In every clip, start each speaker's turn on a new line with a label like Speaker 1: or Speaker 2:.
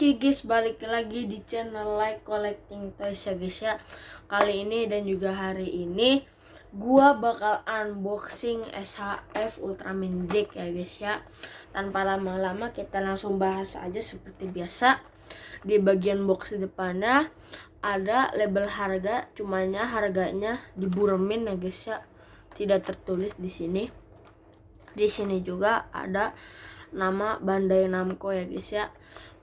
Speaker 1: Oke guys, balik lagi di channel Like Collecting Toys ya guys ya. Kali ini dan juga hari ini gua bakal unboxing SHF Ultraman Jack ya guys ya. Tanpa lama-lama kita langsung bahas aja seperti biasa. Di bagian box depannya ada label harga, cumanya harganya diburemin ya guys ya. Tidak tertulis di sini. Di sini juga ada nama Bandai Namco ya guys ya.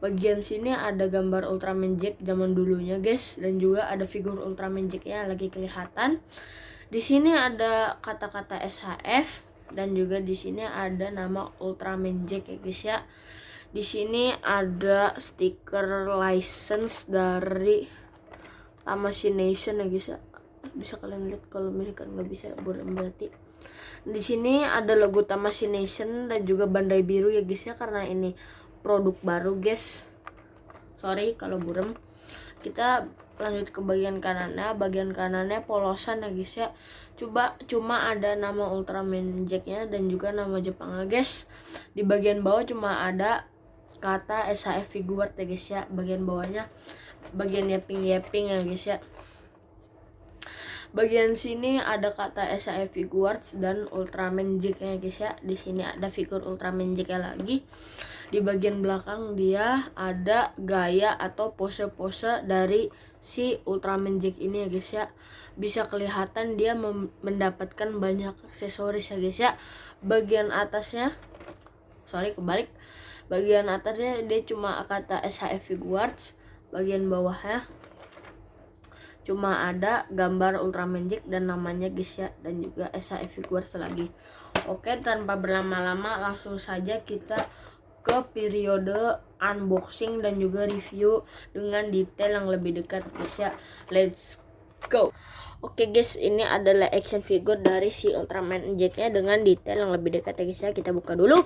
Speaker 1: Bagian sini ada gambar Ultraman Jack zaman dulunya guys, dan juga ada figur Ultraman Jack-nya lagi kelihatan. Di sini ada kata-kata SHF dan juga di sini ada nama Ultraman Jack ya guys ya. Di sini ada stiker license dari Tamashii Nation ya guys ya. Bisa kalian lihat, kalau misalkan nggak bisa berarti. Di sini ada logo Tamashii Nation dan juga Bandai biru ya guys ya, karena ini produk baru guys. Sorry kalau burem. Kita lanjut ke bagian kanannya. Bagian kanannya polosan ya guys ya. Cuma ada nama Ultraman Jack-nya dan juga nama Jepangnya guys. Di bagian bawah cuma ada kata SHF Figuart ya guys ya. Bagian bawahnya bagian yapping ya guys ya. Bagian sini ada kata SHF Figuarts dan Ultraman Jack-nya guys ya. Di sini ada figur Ultraman Jack-nya lagi. Di bagian belakang dia ada gaya atau pose-pose dari si Ultraman Jack ini ya guys ya. Bisa kelihatan dia mendapatkan banyak aksesoris ya guys ya. Bagian atasnya, kebalik. Bagian atasnya dia cuma kata SHF Figuarts. Bagian bawahnya cuma ada gambar Ultraman Jack dan namanya guys ya, dan juga SHF Figuarts lagi. Oke, tanpa berlama-lama langsung saja kita ke periode unboxing dan juga review dengan detail yang lebih dekat guys ya. Let's go. Oke guys, ini adalah action figure dari si Ultraman Jack-nya dengan detail yang lebih dekat ya guys ya. Kita buka dulu.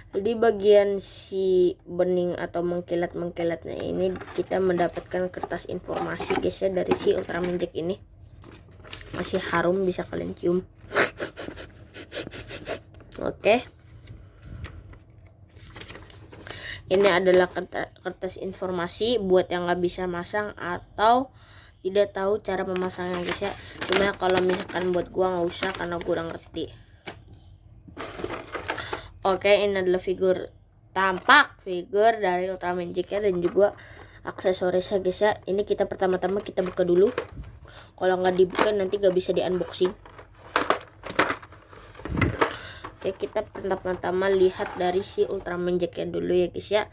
Speaker 1: Di bagian si bening atau mengkilat-mengkilatnya ini kita mendapatkan kertas informasi guys ya dari si Ultraman Jack ini. Masih harum, bisa kalian cium. Oke. Ini adalah kertas informasi buat yang nggak bisa masang atau tidak tahu cara memasangnya guys ya. Cuma kalau misalkan buat gua nggak usah karena gua udah ngerti. Oke, ini adalah tampak figur dari Ultraman Jack ya, dan juga aksesorisnya guys ya. Ini kita pertama-tama kita buka dulu. Kalau nggak dibuka nanti nggak bisa di unboxing. Oke, kita pertama-tama lihat dari si Ultraman Jack-nya dulu ya guys ya.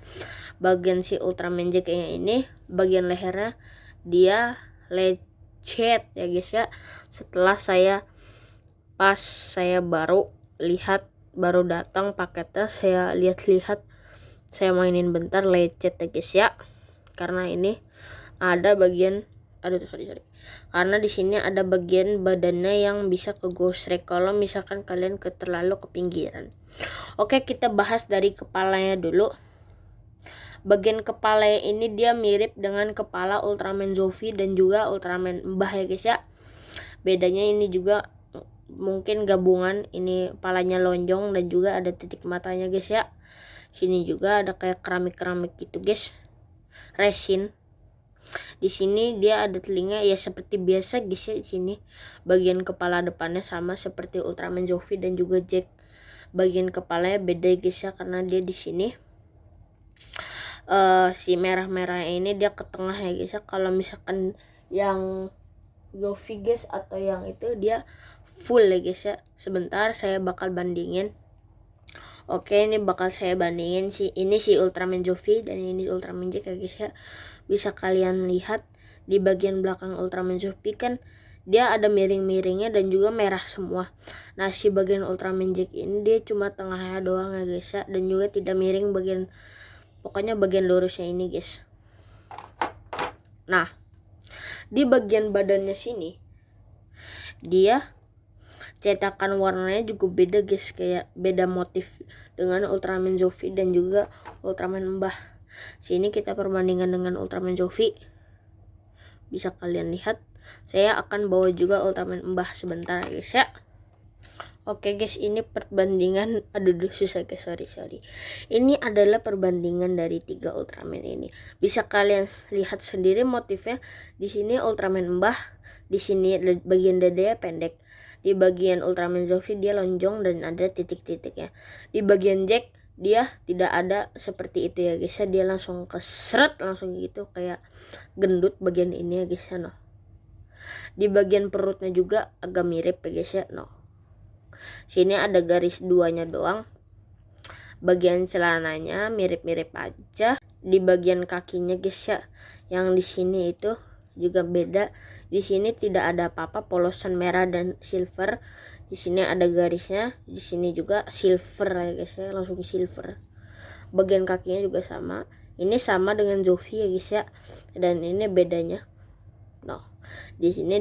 Speaker 1: Bagian si Ultraman Jack-nya ini, bagian lehernya dia lecet ya guys ya. Setelah pas saya baru datang paketnya, saya lihat-lihat, saya mainin bentar, lecet ya guys ya. Karena ini ada bagian karena di sini ada bagian badannya yang bisa ke gosrek kalau misalkan kalian terlalu ke pinggiran. Oke, kita bahas dari kepalanya dulu. Bagian kepala ini dia mirip dengan kepala Ultraman Zofi dan juga Ultraman Mbah ya guys ya. Bedanya ini juga mungkin gabungan, ini palanya lonjong dan juga ada titik matanya guys ya. Sini juga ada kayak keramik gitu guys, resin. Di sini dia ada telinga ya seperti biasa guys ya. Di sini bagian kepala depannya sama seperti Ultraman Zofi dan juga Jack. Bagian kepalanya beda guys ya, karena dia di sini si merah-merah ini dia ke tengah ya guys ya. Kalau misalkan yang Zofi guys atau yang itu dia full ya guys ya. Sebentar saya bakal bandingin. Oke, ini bakal saya bandingin ini si Ultraman Zofi dan ini Ultraman Jack ya guys ya. Bisa kalian lihat di bagian belakang Ultraman Zofi kan dia ada miring-miringnya dan juga merah semua. Nah, si bagian Ultraman Jack ini dia cuma tengahnya doang ya guys ya, dan juga tidak miring pokoknya bagian lurusnya ini guys. Nah, di bagian badannya sini dia cetakan warnanya juga beda guys, kayak beda motif dengan Ultraman Zofi dan juga Ultraman Mbah. Sini kita perbandingan dengan Ultraman Zofi. Bisa kalian lihat. Saya akan bawa juga Ultraman Mbah sebentar guys ya. Oke guys, ini perbandingan, aduh susah guys, sorry. Ini adalah perbandingan dari 3 Ultraman ini. Bisa kalian lihat sendiri motifnya. Di sini Ultraman Mbah, di sini bagian dadanya pendek. Di bagian Ultraman Zofi dia lonjong dan ada titik-titiknya. Di bagian Jack dia tidak ada seperti itu ya guys. Dia langsung keseret langsung gitu kayak gendut bagian ini ya guys ya. Di bagian perutnya juga agak mirip ya guys ya. Sini ada garis 2-nya doang. Bagian celananya mirip-mirip aja. Di bagian kakinya guys ya, yang di sini itu juga beda. Di sini tidak ada apa-apa, polosan merah dan silver. Di sini ada garisnya, di sini juga silver ya guys ya, langsung silver. Bagian kakinya juga sama. Ini sama dengan Zofi ya guys ya. Dan ini bedanya. Di sini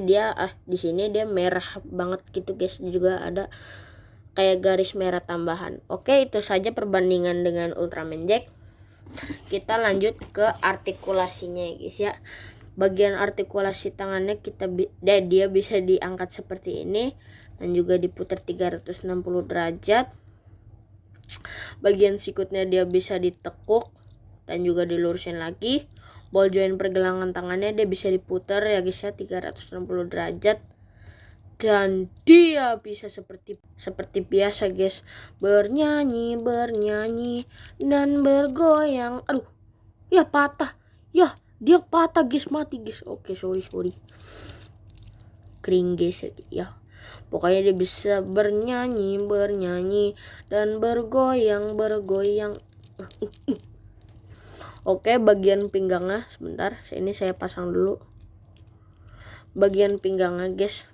Speaker 1: dia merah banget gitu guys. Juga ada kayak garis merah tambahan. Oke, itu saja perbandingan dengan Ultraman Jack. Kita lanjut ke artikulasinya ya guys ya. Bagian artikulasi tangannya dia bisa diangkat seperti ini dan juga diputar 360 derajat. Bagian sikutnya dia bisa ditekuk dan juga dilurusin lagi. Ball joint pergelangan tangannya dia bisa diputar ya guys ya, 360 derajat. Dan dia bisa seperti biasa guys, bernyanyi dan bergoyang. Aduh, ya patah. Ya, dia patah guys, mati guys. Oke, sorry. Kering guys ya. Pokoknya dia bisa bernyanyi dan bergoyang. Oke, bagian pinggangnya sebentar. Ini saya pasang dulu. Bagian pinggangnya guys,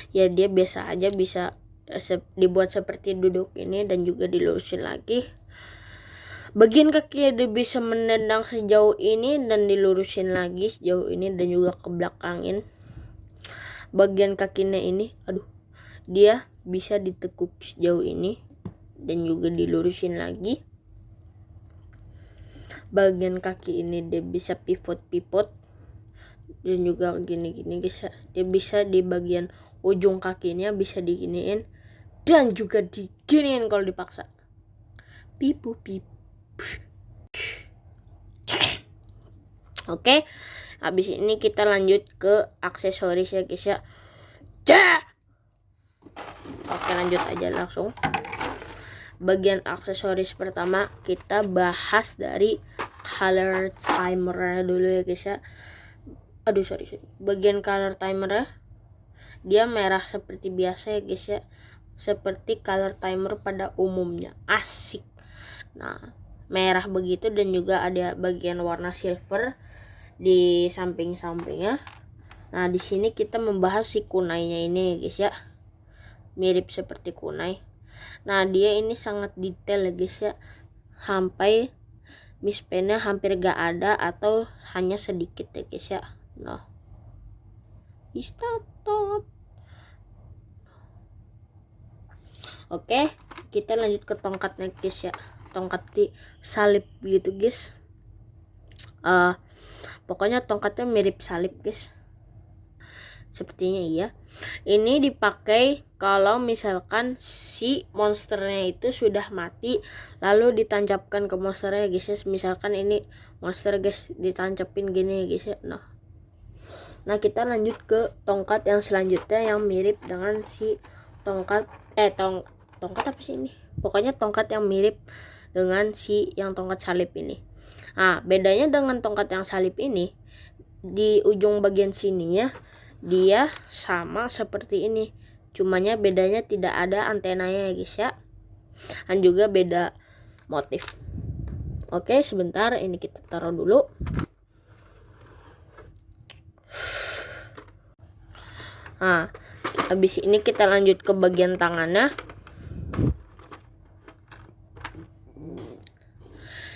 Speaker 1: ya dia biasa aja, bisa dibuat seperti duduk ini dan juga dilurusin lagi. Bagian kaki dia bisa menendang sejauh ini dan dilurusin lagi sejauh ini dan juga ke belakangin. Bagian kakinya ini, dia bisa ditekuk sejauh ini dan juga dilurusin lagi. Bagian kaki ini dia bisa pivot dan juga gini guys ya. Dia bisa di bagian ujung kakinya bisa diginiin dan juga diginiin kalau dipaksa. Pipu. Oke, habis ini kita lanjut ke aksesoris ya guys ya. Oke, lanjut aja langsung. Bagian aksesoris pertama kita bahas dari color timer dulu ya guys ya. Sorry. Bagian color timer dia merah seperti biasa ya guys ya, seperti color timer pada umumnya. Asik. Nah, merah begitu dan juga ada bagian warna silver di samping-sampingnya. Nah, di sini kita membahas si kunainya ini ya guys ya. Mirip seperti kunai. Nah, dia ini sangat detail ya guys ya. Sampai mispennya hampir gak ada atau hanya sedikit ya guys ya. Nah, oke, kita lanjut ke tongkatnya guys ya. Tongkat di salib gitu guys. Pokoknya tongkatnya mirip salib guys. Sepertinya iya. Ini dipakai kalau misalkan si monsternya itu sudah mati, lalu ditancapkan ke monsternya guys ya. Misalkan ini monster guys, ditancapin gini ya guys ya. Nah, kita lanjut ke tongkat yang selanjutnya yang mirip dengan si tongkat tongkat apa sih ini? Pokoknya tongkat yang mirip dengan si yang tongkat salib ini. Nah, bedanya dengan tongkat yang salib ini, di ujung bagian sininya dia sama seperti ini, cumanya bedanya tidak ada antenanya ya guys ya, dan juga beda motif. Oke, sebentar, ini kita taruh dulu. Nah, habis ini kita lanjut ke bagian tangannya.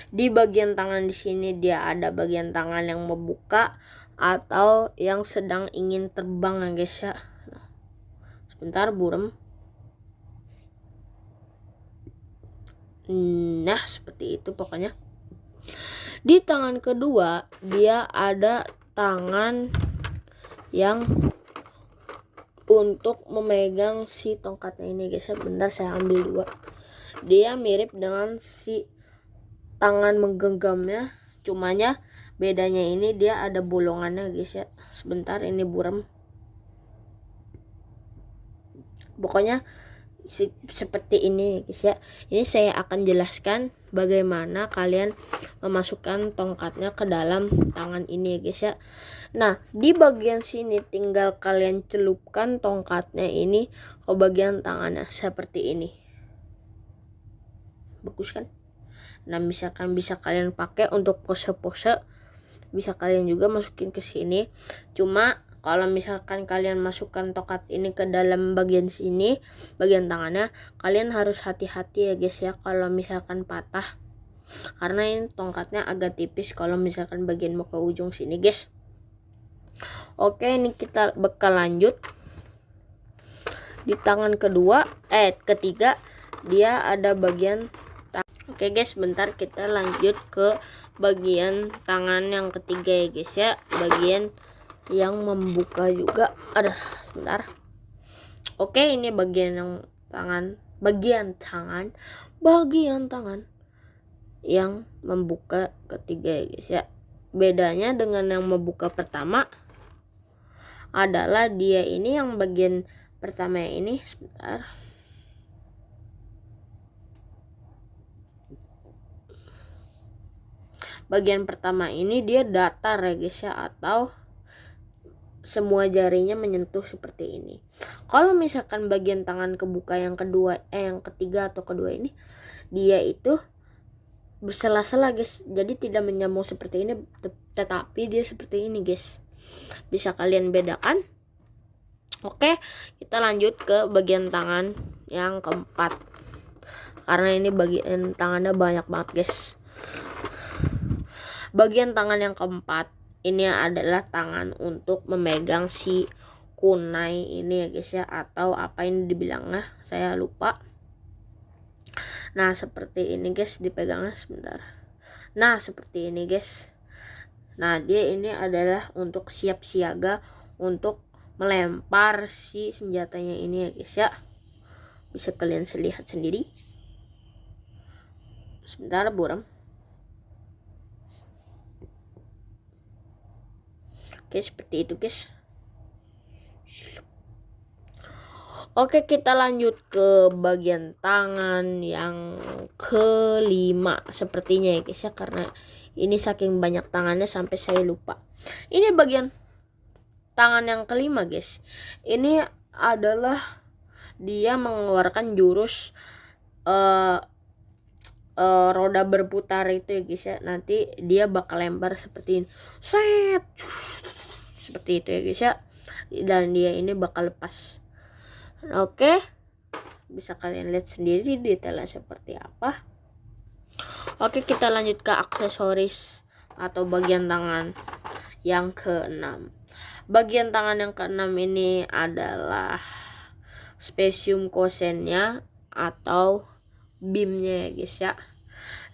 Speaker 1: Di bagian tangan di sini dia ada bagian tangan yang membuka atau yang sedang ingin terbang ya guys ya. Sebentar, burem. Nah, seperti itu pokoknya. Di tangan kedua dia ada tangan yang untuk memegang si tongkatnya ini guys ya. Bentar saya ambil dua. Dia mirip dengan si tangan menggenggamnya, cumanya bedanya ini dia ada bolongannya guys ya. Sebentar, ini buram. Pokoknya seperti ini guys ya. Ini saya akan jelaskan bagaimana kalian memasukkan tongkatnya ke dalam tangan ini guys ya. Nah, di bagian sini tinggal kalian celupkan tongkatnya ini ke bagian tangannya seperti ini. Bagus kan? Nah, misalkan bisa kalian pakai untuk pose-pose, bisa kalian juga masukin ke sini. Cuma kalau misalkan kalian masukkan tongkat ini ke dalam bagian sini, bagian tangannya, kalian harus hati-hati ya guys ya kalau misalkan patah. Karena ini tongkatnya agak tipis kalau misalkan bagian mau ke ujung sini guys. Oke, ini kita bakal lanjut. Di tangan ketiga dia ada bagian Oke guys, bentar kita lanjut ke bagian tangan yang ketiga ya guys ya. Bagian yang membuka juga. Sebentar. Oke, ini bagian tangan yang membuka ketiga ya guys ya. Bedanya dengan yang membuka pertama adalah dia ini yang bagian pertama ini, sebentar. Bagian pertama ini dia datar ya guys ya, atau semua jarinya menyentuh seperti ini. Kalau misalkan bagian tangan kebuka yang ketiga atau kedua ini, dia itu bersela-sela guys. Jadi tidak menyambung seperti ini, tetapi dia seperti ini guys. Bisa kalian bedakan. Oke, kita lanjut ke bagian tangan yang keempat. Karena ini bagian tangannya banyak banget guys. Bagian tangan yang keempat ini adalah tangan untuk memegang si kunai ini ya guys ya, atau apa ini dibilangnya, saya lupa. Nah, seperti ini guys dipegangnya, sebentar. Nah, seperti ini guys. Nah, dia ini adalah untuk siap siaga untuk melempar si senjatanya ini ya guys ya. Bisa kalian lihat sendiri. Sebentar, buram. Oke, seperti itu guys. Oke, kita lanjut ke bagian tangan yang kelima sepertinya ya guys ya, karena ini saking banyak tangannya sampai saya lupa. Ini bagian tangan yang kelima guys. Ini adalah dia mengeluarkan jurus roda berputar itu ya guys ya. Nanti dia bakal lempar seperti ini. Set. Seperti itu ya guys ya. Dan dia ini bakal lepas. Oke, bisa kalian lihat sendiri detailnya seperti apa. Oke, kita lanjut ke aksesoris atau bagian tangan yang keenam. Bagian tangan yang keenam ini adalah spesium kosennya atau beamnya ya guys ya.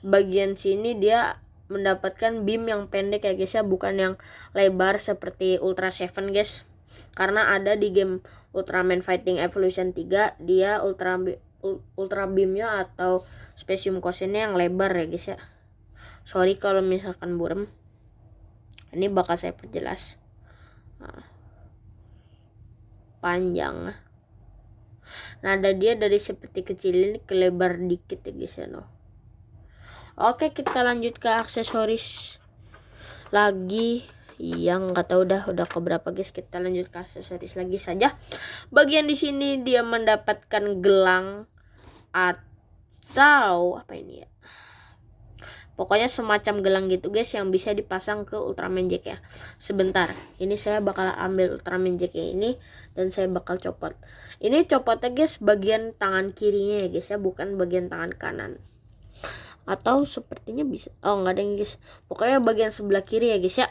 Speaker 1: Bagian sini dia mendapatkan beam yang pendek ya guys ya, bukan yang lebar seperti Ultra 7 guys. Karena ada di game Ultraman Fighting Evolution 3, dia ultra beamnya atau spesium kosennya yang lebar ya guys ya. Sorry kalau misalkan buram. Ini bakal saya perjelas. Panjang. Nah, ada dia dari seperti kecil ini ke lebar dikit ya guys ya. Oke, kita lanjut ke aksesoris lagi yang nggak tahu udah keberapa guys. Kita lanjut ke aksesoris lagi saja. Bagian di sini dia mendapatkan gelang atau apa ini ya, pokoknya semacam gelang gitu guys yang bisa dipasang ke Ultraman Jack ya. Sebentar, ini saya bakal ambil Ultraman Jack ini dan saya bakal copot. Ini copotnya guys bagian tangan kirinya ya guys ya, bukan bagian tangan kanan. Atau sepertinya bisa, oh nggak ada yang guys, pokoknya bagian sebelah kiri ya guys ya.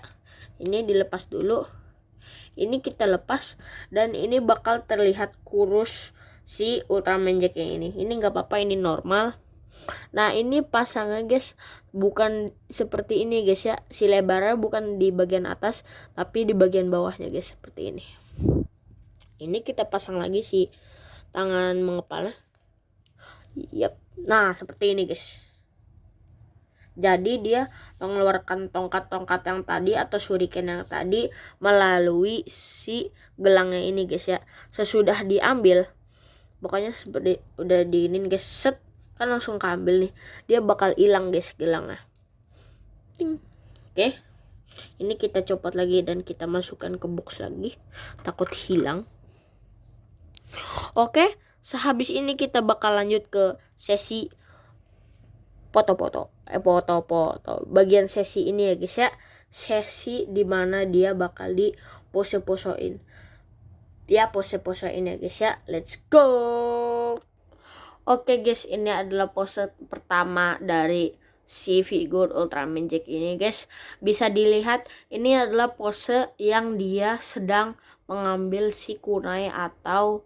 Speaker 1: Ini dilepas dulu, ini kita lepas, dan ini bakal terlihat kurus si Ultraman Jack yang ini. Ini nggak apa-apa, ini normal. Nah, ini pasangnya guys bukan seperti ini guys ya, si lebarnya bukan di bagian atas tapi di bagian bawahnya guys, seperti ini. Ini kita pasang lagi si tangan mengepalnya. Yap. Nah, seperti ini guys. Jadi dia mengeluarkan tongkat-tongkat yang tadi atau shuriken yang tadi melalui si gelangnya ini guys ya. Sesudah diambil, pokoknya seperti udah diinin guys, set kan langsung keambil nih. Dia bakal hilang guys gelangnya. Ting. Oke. Ini kita copot lagi dan kita masukkan ke box lagi. Takut hilang. Oke, sehabis ini kita bakal lanjut ke sesi foto-foto. Bagian sesi ini ya guys ya. Sesi dimana dia bakal di pose-posoin. Ya, pose-posoin ya guys ya. Let's go. Oke guys, ini adalah pose pertama dari si figur Ultraman Jack ini guys. Bisa dilihat ini adalah pose yang dia sedang mengambil si kunai atau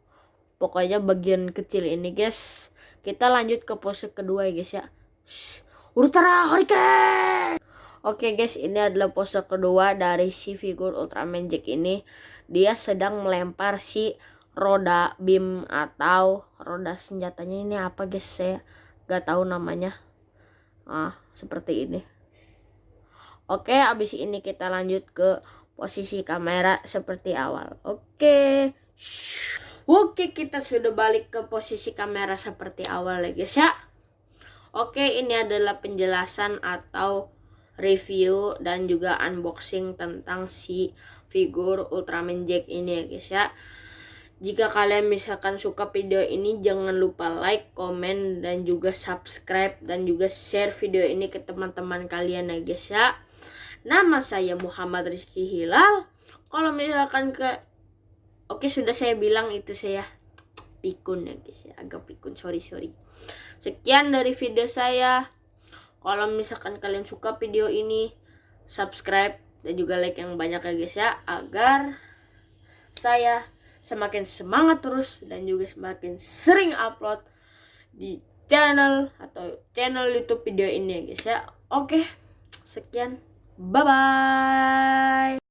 Speaker 1: pokoknya bagian kecil ini guys. Kita lanjut ke pose kedua ya guys ya. Ultra Hurricane. Oke guys, ini adalah pose kedua dari si figur Ultraman Jack ini. Dia sedang melempar si roda beam atau roda senjatanya, ini apa guys, saya gak tahu namanya. Seperti ini. Oke, abis ini kita lanjut ke posisi kamera seperti awal. Oke, kita sudah balik ke posisi kamera seperti awal ya guys ya. Oke, ini adalah penjelasan atau review dan juga unboxing tentang si figur Ultraman Jack ini ya guys ya. Jika kalian misalkan suka video ini, jangan lupa like, komen, dan juga subscribe dan juga share video ini ke teman-teman kalian ya guys ya. Nama saya Muhammad Rizky Hilal. Kalau misalkan Oke, sudah saya bilang itu saya pikun ya guys ya, agak pikun, sorry. Sekian dari video saya. Kalau misalkan kalian suka video ini, subscribe dan juga like yang banyak ya guys ya, agar saya semakin semangat terus dan juga semakin sering upload di channel YouTube video ini ya guys ya. Oke, sekian, bye bye.